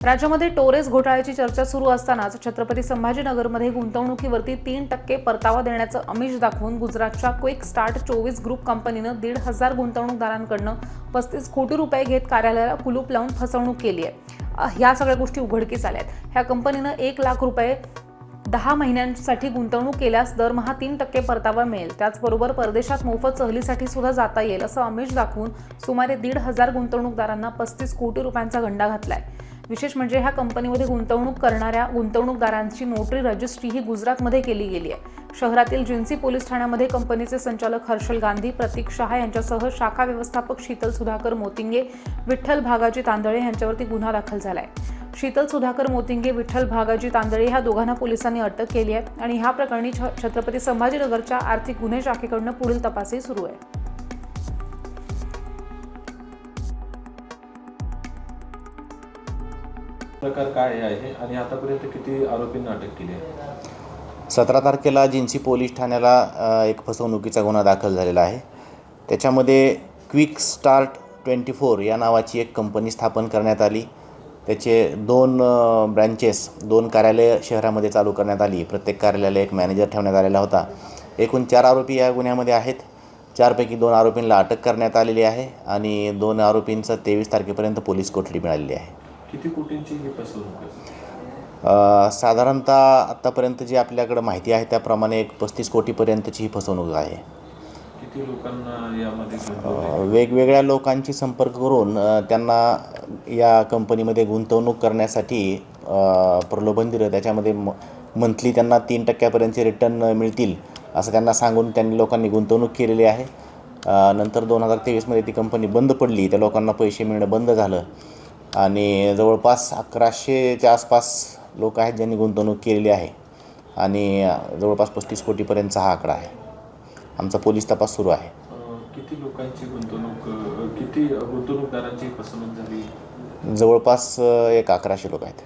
राज्यामध्ये टोरेस घोटाळ्याची चर्चा सुरू असतानाच छत्रपती संभाजीनगरमध्ये गुंतवणुकीवरती 3% परतावा देण्याचं आमिष दाखवून गुजरातच्या क्विक स्टार्ट 24 ग्रुप कंपनीनं 1,500 गुंतवणूकदारांकडून 35 कोटी रुपये घेत कार्यालयाला कुलूप लावून फसवणूक केली आहे। ह्या सगळ्या गोष्टी उघडकीस आल्यात। ह्या कंपनीनं 1 लाख रुपये 10 महिन्यांसाठी गुंतवणूक केल्यास दरमहा 3% परतावा मिळेल। त्याचबरोबर परदेशात मोफत सहलीसाठी सुद्धा जाता येईल असं आमिष दाखवून सुमारे 1,500 गुंतवणूकदारांना 35 कोटी रुपयांचा गंडा घातलाय। विशेष म्हणजे ह्या कंपनीमध्ये गुंतवणूक करणाऱ्या गुंतवणूकदारांची नोटरी रजिस्ट्री ही गुजरातमध्ये केली गेली आहे। शहरातील जिन्सी पोलीस ठाण्यामध्ये कंपनीचे संचालक हर्षल गांधी, प्रतीक शहा यांच्यासह शाखा व्यवस्थापक शीतल सुधाकर मोतिंगे, विठ्ठल भागाजी तांदळे यांच्यावरती गुन्हा दाखल झालाय। शीतल सुधाकर मोतिंगे, विठ्ठल भागाजी तांदळे ह्या दोघांना पोलिसांनी अटक केली आहे आणि ह्या प्रकरणी छत्रपती संभाजीनगरच्या आर्थिक गुन्हे शाखेकडून पुढील तपासही सुरू आहे। प्रकार काय आहे आणि आतापर्यंत किती आरोपींना अटक केली आहे? 17 तारखेला जिन्सी पोलीस ठाण्याला एक फसवणुकीचा गुन्हा दाखल झालेला आहे। त्याच्यामध्ये क्विक स्टार्ट 24 या नावाची एक कंपनी स्थापन करण्यात आली। त्याचे 2 ब्रँचेस 2 कार्यालय शहरामध्ये चालू करण्यात आली। प्रत्येक कार्यालयाला एक मॅनेजर ठेवण्यात आलेला होता। एकूण 4 आरोपी या गुन्ह्यामध्ये आहेत। 4 पैकी 2 आरोपींना अटक करण्यात आलेली आहे आणि 2 आरोपींचा 23 तारखेपर्यंत पोलीस कोठडी मिळालेली आहे। किती कोटींची ही फसवणूक आहे? साधारणतः आत्तापर्यंत जी आपल्याकडे माहिती आहे त्याप्रमाणे एक 35 कोटीपर्यंतची ही फसवणूक आहे। किती लोकांना यामध्ये वेगवेगळ्या लोकांची संपर्क करून त्यांना या कंपनीमध्ये गुंतवणूक करण्यासाठी प्रलोभन दिलं। त्याच्यामध्ये मंथली त्यांना 3% रिटर्न मिळतील असं त्यांना सांगून त्यांनी लोकांनी गुंतवणूक केलेली आहे। नंतर 2023मध्ये ती कंपनी बंद पडली। त्या लोकांना पैसे मिळणं बंद झालं आणि जवळपास 1100च्या आसपास लोक आहेत ज्यांनी गुंतवणूक केलेली आहे आणि जवळपास 35 कोटीपर्यंतचा हा आकडा आहे। आमचा पोलीस तपास सुरू आहे। किती लोकांची किती गुंतवणूकदारांची फसवणूक झाली? जवळपास 1100 लोक आहेत।